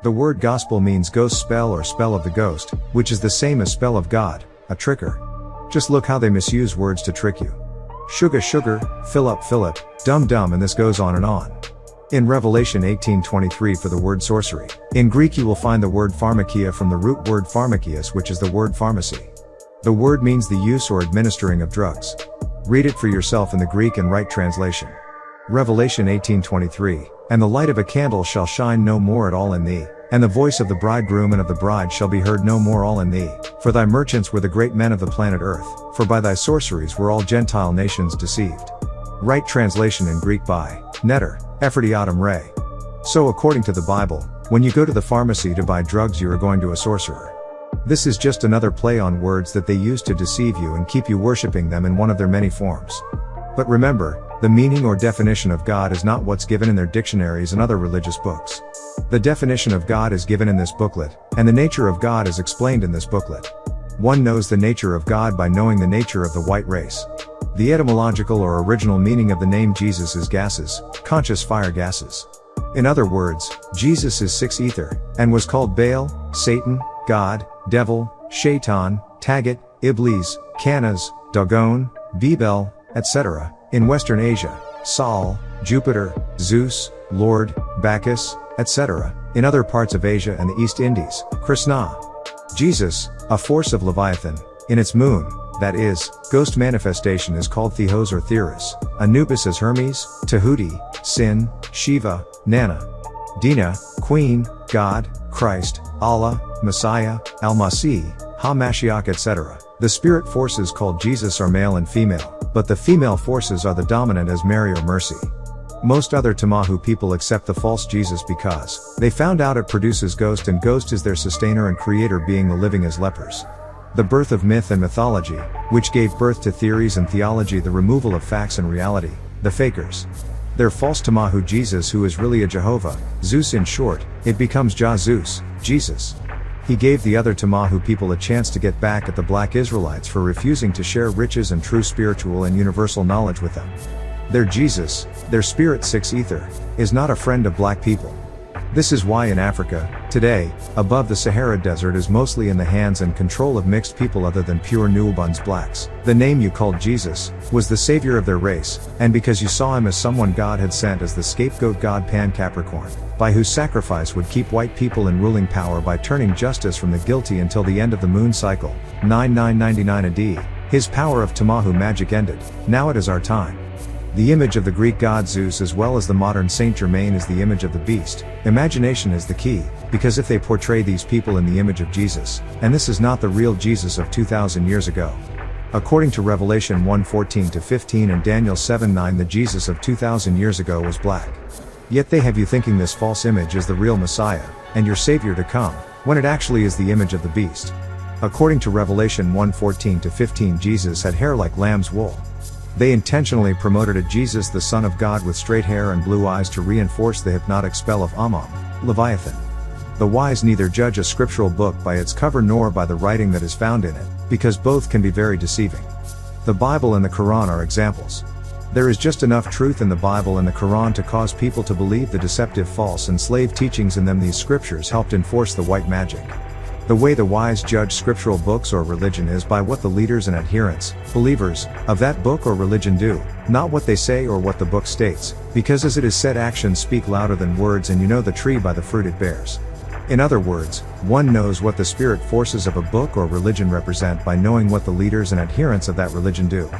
The word gospel means ghost spell or spell of the ghost, which is the same as spell of God, a tricker. Just look how they misuse words to trick you. Sugar sugar, Philip Philip, dumb dumb, and this goes on and on. In Revelation 18:23 for the word sorcery, in Greek you will find the word pharmakia from the root word pharmakias, which is the word pharmacy. The word means the use or administering of drugs. Read it for yourself in the Greek and right translation. Revelation 18:23, and the light of a candle shall shine no more at all in thee, and the voice of the bridegroom and of the bride shall be heard no more all in thee, for thy merchants were the great men of the planet earth, for by thy sorceries were all Gentile nations deceived. Right translation in Greek by Netter, Ephrodiatum Ray. So according to the Bible, when you go to the pharmacy to buy drugs you are going to a sorcerer. This is just another play on words that they use to deceive you and keep you worshipping them in one of their many forms. But remember, the meaning or definition of God is not what's given in their dictionaries and other religious books. The definition of God is given in this booklet, and the nature of God is explained in this booklet. One knows the nature of God by knowing the nature of the white race. The etymological or original meaning of the name Jesus is gases, conscious fire gases. In other words, Jesus is six ether, and was called Baal, Satan, God, Devil, Shaitan, Tagat, Iblis, Canas, Dagon, Bebel, etc. In Western Asia, Sol, Jupiter, Zeus, Lord, Bacchus, etc. In other parts of Asia and the East Indies, Krishna. Jesus, a force of Leviathan, in its moon, that is, ghost manifestation, is called Theos or Theris. Anubis as Hermes, Tahuti, Sin, Shiva, Nana, Dina, Queen, God, Christ, Allah, Messiah, Al-Masih, Ha-Mashiach, etc. The spirit forces called Jesus are male and female, but the female forces are the dominant as Mary or Mercy. Most other Tamahu people accept the false Jesus because they found out it produces ghost, and ghost is their sustainer and creator, being the living as lepers. The birth of myth and mythology, which gave birth to theories and theology, the removal of facts and reality, the fakers. Their false Tamahu Jesus, who is really a Jehovah, Zeus in short, it becomes Jah Zeus, Jesus. He gave the other Tamahu people a chance to get back at the black Israelites for refusing to share riches and true spiritual and universal knowledge with them. Their Jesus, their spirit six ether, is not a friend of black people. This is why in Africa, today, above the Sahara Desert is mostly in the hands and control of mixed people other than pure Nubians blacks. The name you called Jesus was the savior of their race, and because you saw him as someone God had sent as the scapegoat god Pan Capricorn, by whose sacrifice would keep white people in ruling power by turning justice from the guilty until the end of the moon cycle, 9999 AD, his power of Tamahu magic ended. Now it is our time. The image of the Greek god Zeus as well as the modern Saint Germain is the image of the beast. Imagination is the key, because if they portray these people in the image of Jesus, and this is not the real Jesus of 2000 years ago. According to Revelation 1:14-15 and Daniel 7:9, the Jesus of 2000 years ago was black. Yet they have you thinking this false image is the real Messiah, and your Savior to come, when it actually is the image of the beast. According to Revelation 1:14-15, Jesus had hair like lamb's wool. They intentionally promoted a Jesus the Son of God with straight hair and blue eyes to reinforce the hypnotic spell of Ammon, Leviathan. The wise neither judge a scriptural book by its cover nor by the writing that is found in it, because both can be very deceiving. The Bible and the Quran are examples. There is just enough truth in the Bible and the Quran to cause people to believe the deceptive false and slave teachings in them. These scriptures helped enforce the white magic. The way the wise judge scriptural books or religion is by what the leaders and adherents, believers, of that book or religion do, not what they say or what the book states, because as it is said, actions speak louder than words, and you know the tree by the fruit it bears. In other words, one knows what the spirit forces of a book or religion represent by knowing what the leaders and adherents of that religion do.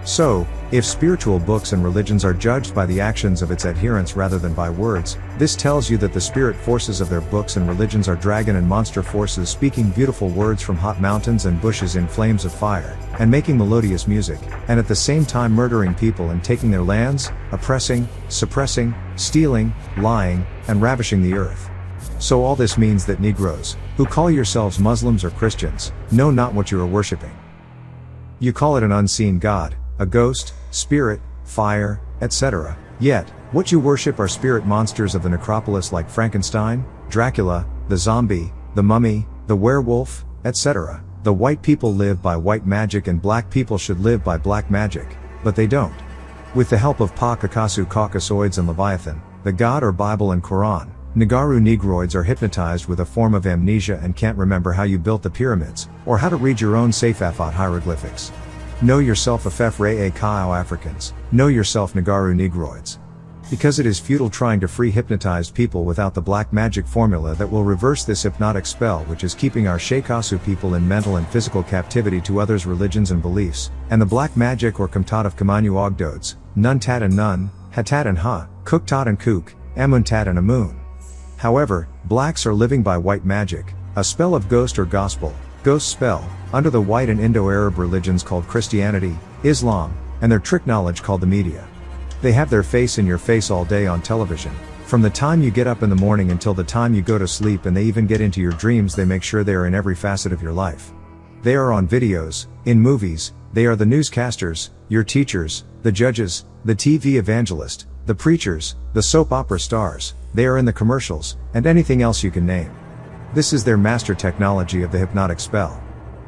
So, if spiritual books and religions are judged by the actions of its adherents rather than by words, this tells you that the spirit forces of their books and religions are dragon and monster forces speaking beautiful words from hot mountains and bushes in flames of fire, and making melodious music, and at the same time murdering people and taking their lands, oppressing, suppressing, stealing, lying, and ravishing the earth. So all this means that Negroes, who call yourselves Muslims or Christians, know not what you are worshipping. You call it an unseen God, a ghost, spirit, fire, etc. Yet, what you worship are spirit monsters of the necropolis like Frankenstein, Dracula, the zombie, the mummy, the werewolf, etc. The white people live by white magic and black people should live by black magic, but they don't. With the help of Pa, Kakasu, Caucasoids and Leviathan, the God or Bible and Quran, Negaru Negroids are hypnotized with a form of amnesia and can't remember how you built the pyramids, or how to read your own Safafat hieroglyphics. Know yourself Afef-Re-A Kao Africans, know yourself Negaru Negroids. Because it is futile trying to free hypnotized people without the black magic formula that will reverse this hypnotic spell which is keeping our Sheikasu people in mental and physical captivity to others' religions and beliefs, and the black magic or Kumtat of Kamanyu Ogdodes, Nun Tat and Nun, Hatat and Ha, Kuk Tat and Kuk, Amun Tat and Amun. However, blacks are living by white magic, a spell of ghost or gospel, ghost spell, under the white and Indo-Arab religions called Christianity, Islam, and their trick knowledge called the media. They have their face in your face all day on television, from the time you get up in the morning until the time you go to sleep, and they even get into your dreams. They make sure they are in every facet of your life. They are on videos, in movies, they are the newscasters, your teachers, the judges, the TV evangelist, the preachers, the soap opera stars, they are in the commercials, and anything else you can name. This is their master technology of the hypnotic spell.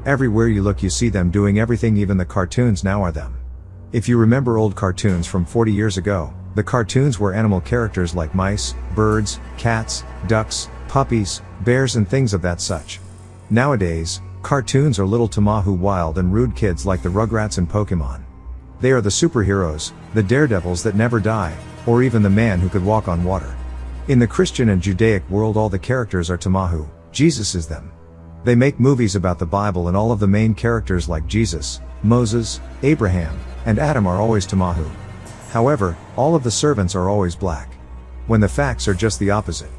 Everywhere you look you see them doing everything, even the cartoons now are them. If you remember old cartoons from 40 years ago, the cartoons were animal characters like mice, birds, cats, ducks, puppies, bears and things of that such. Nowadays, cartoons are little Tamahu wild and rude kids like the Rugrats and Pokemon. They are the superheroes, the daredevils that never die, or even the man who could walk on water. In the Christian and Judaic world all the characters are Tamahu, Jesus is them. They make movies about the Bible and all of the main characters like Jesus, Moses, Abraham, and Adam are always Tamahu. However, all of the servants are always black. When the facts are just the opposite.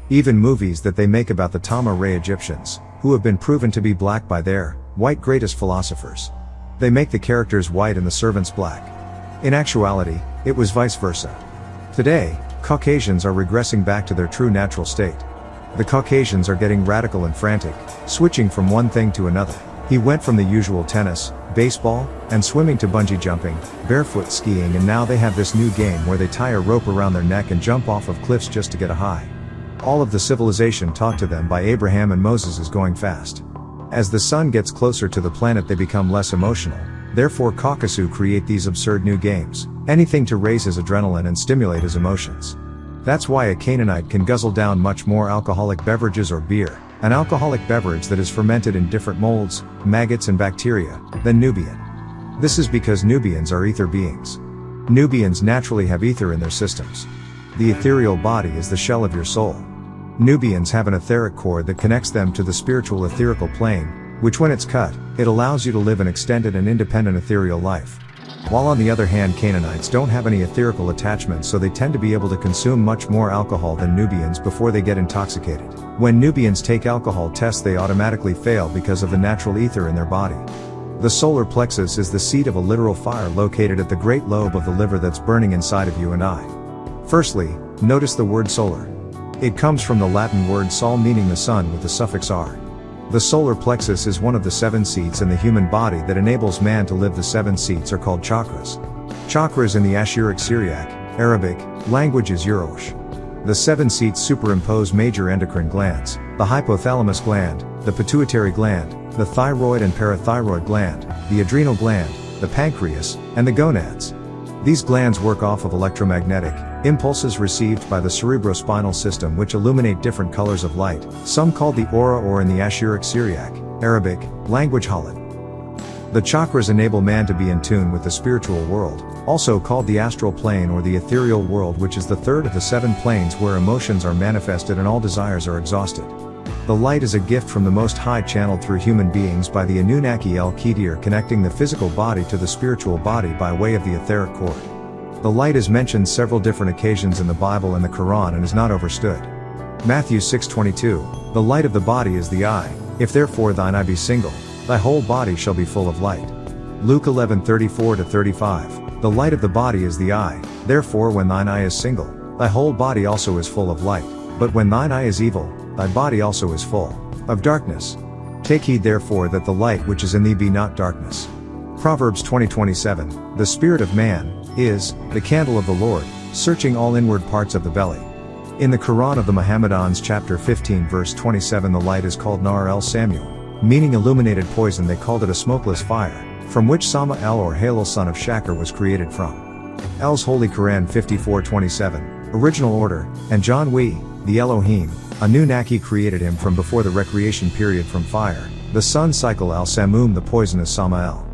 Even movies that they make about the Tama-Re Egyptians, who have been proven to be black by their white greatest philosophers. They make the characters white and the servants black. In actuality, it was vice versa. Today, Caucasians are regressing back to their true natural state. The Caucasians are getting radical and frantic, switching from one thing to another. He went from the usual tennis, baseball, and swimming to bungee jumping, barefoot skiing, and now they have this new game where they tie a rope around their neck and jump off of cliffs just to get a high. All of the civilization taught to them by Abraham and Moses is going fast. As the sun gets closer to the planet they become less emotional, therefore Caucasus create these absurd new games, anything to raise his adrenaline and stimulate his emotions. That's why a Canaanite can guzzle down much more alcoholic beverages or beer, an alcoholic beverage that is fermented in different molds, maggots and bacteria, than Nubian. This is because Nubians are ether beings. Nubians naturally have ether in their systems. The ethereal body is the shell of your soul. Nubians have an etheric cord that connects them to the spiritual etherical plane, which when it's cut, it allows you to live an extended and independent ethereal life. While on the other hand Canaanites don't have any etherical attachments, so they tend to be able to consume much more alcohol than Nubians before they get intoxicated. When Nubians take alcohol tests they automatically fail because of the natural ether in their body. The solar plexus is the seat of a literal fire located at the great lobe of the liver that's burning inside of you and I. Firstly, notice the word solar. It comes from the Latin word sol meaning the sun with the suffix r. The solar plexus is one of the 7 seats in the human body that enables man to live. The 7 seats are called chakras. Chakras in the Ashuric Syriac, Arabic, language is Urosh. The 7 seats superimpose major endocrine glands, the hypothalamus gland, the pituitary gland, the thyroid and parathyroid gland, the adrenal gland, the pancreas, and the gonads. These glands work off of electromagnetic impulses received by the cerebrospinal system which illuminate different colors of light, some called the aura or in the Ashuric Syriac, Arabic, language Halid. The chakras enable man to be in tune with the spiritual world, also called the astral plane or the ethereal world, which is the third of the 7 planes where emotions are manifested and all desires are exhausted. The light is a gift from the Most High channeled through human beings by the Anunnaki El-Kedir, connecting the physical body to the spiritual body by way of the etheric cord. The light is mentioned several different occasions in the Bible and the Quran and is not overstood. Matthew 6:22, the light of the body is the eye, if therefore thine eye be single, thy whole body shall be full of light. Luke 11:34-35, the light of the body is the eye, therefore when thine eye is single, thy whole body also is full of light, but when thine eye is evil, thy body also is full of darkness. Take heed therefore that the light which is in thee be not darkness. Proverbs 20:27, the spirit of man is the candle of the Lord, searching all inward parts of the belly. In the Quran of the Muhammadans chapter 15 verse 27 the light is called Nar el-Samuel, meaning illuminated poison. They called it a smokeless fire, from which Sama El or Halil son of Shakar was created from. El's Holy Quran 54:27, original order, and John Wee, the Elohim, Anunnaki created him from before the recreation period from fire, the sun cycle Al-Samum the poisonous Samael.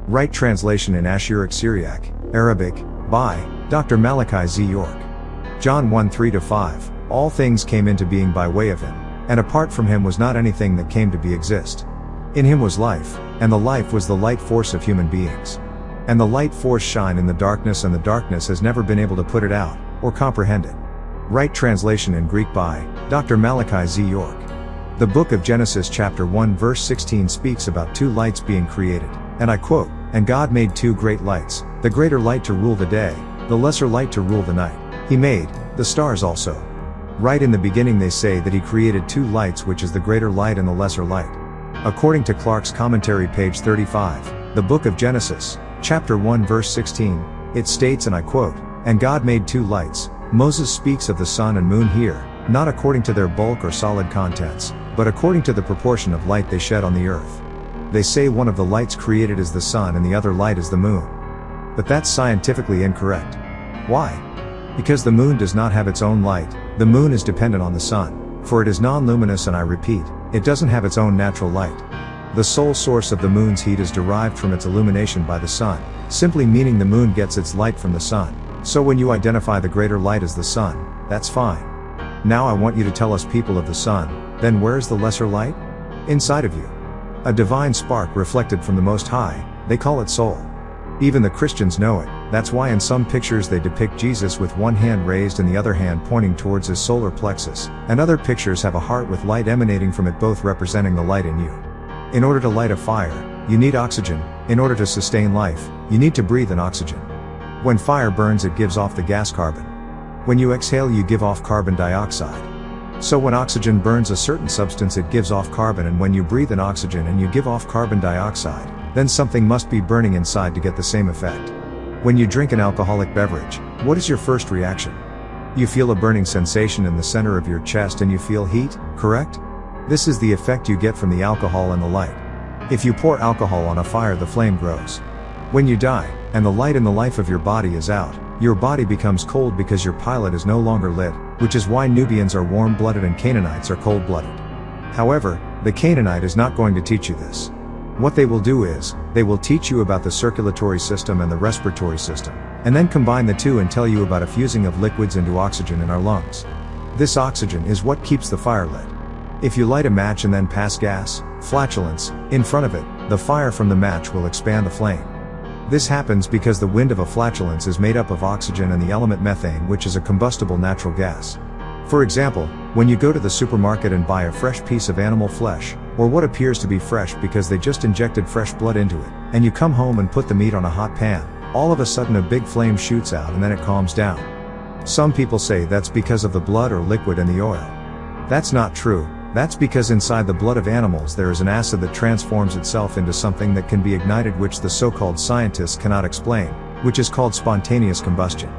Right translation in Ashuric Syriac, Arabic, by Dr. Malachi Z. York. John 1:3-5, all things came into being by way of him, and apart from him was not anything that came to be exist. In him was life, and the life was the light force of human beings. And the light force shine in the darkness, and the darkness has never been able to put it out, or comprehend it. Right translation in Greek by Dr. Malachi Z. York. The book of Genesis chapter 1 verse 16 speaks about two lights being created, and I quote, "And God made two great lights, the greater light to rule the day, the lesser light to rule the night. He made the stars also." Right in the beginning they say that he created two lights, which is the greater light and the lesser light. According to Clark's commentary page 35, the book of Genesis, chapter 1 verse 16, it states, and I quote, "And God made two lights." Moses speaks of the sun and moon here, not according to their bulk or solid contents, but according to the proportion of light they shed on the earth. They say one of the lights created is the sun and the other light is the moon. But that's scientifically incorrect. Why? Because the moon does not have its own light, the moon is dependent on the sun, for it is non-luminous, and I repeat, it doesn't have its own natural light. The sole source of the moon's heat is derived from its illumination by the sun, simply meaning the moon gets its light from the sun. So when you identify the greater light as the sun, that's fine. Now I want you to tell us, people of the sun, then where is the lesser light? Inside of you. A divine spark reflected from the Most High, they call it soul. Even the Christians know it, that's why in some pictures they depict Jesus with one hand raised and the other hand pointing towards his solar plexus, and other pictures have a heart with light emanating from it, both representing the light in you. In order to light a fire, you need oxygen. In order to sustain life, you need to breathe in oxygen. When fire burns, it gives off the gas carbon. When you exhale, you give off carbon dioxide. So when oxygen burns a certain substance, it gives off carbon, and when you breathe in oxygen and you give off carbon dioxide, then something must be burning inside to get the same effect. When you drink an alcoholic beverage, what is your first reaction? You feel a burning sensation in the center of your chest and you feel heat, correct? This is the effect you get from the alcohol and the light. If you pour alcohol on a fire, the flame grows. When you die, and the light in the life of your body is out, your body becomes cold because your pilot is no longer lit, which is why Nubians are warm-blooded and Canaanites are cold-blooded. However, the Canaanite is not going to teach you this. What they will do is, they will teach you about the circulatory system and the respiratory system, and then combine the two and tell you about a fusing of liquids into oxygen in our lungs. This oxygen is what keeps the fire lit. If you light a match and then pass gas, flatulence, in front of it, the fire from the match will expand the flame. This happens because the wind of a flatulence is made up of oxygen and the element methane, which is a combustible natural gas. For example, when you go to the supermarket and buy a fresh piece of animal flesh, or what appears to be fresh because they just injected fresh blood into it, and you come home and put the meat on a hot pan, all of a sudden a big flame shoots out and then it calms down. Some people say that's because of the blood or liquid and the oil. That's not true. That's because inside the blood of animals there is an acid that transforms itself into something that can be ignited, which the so-called scientists cannot explain, which is called spontaneous combustion.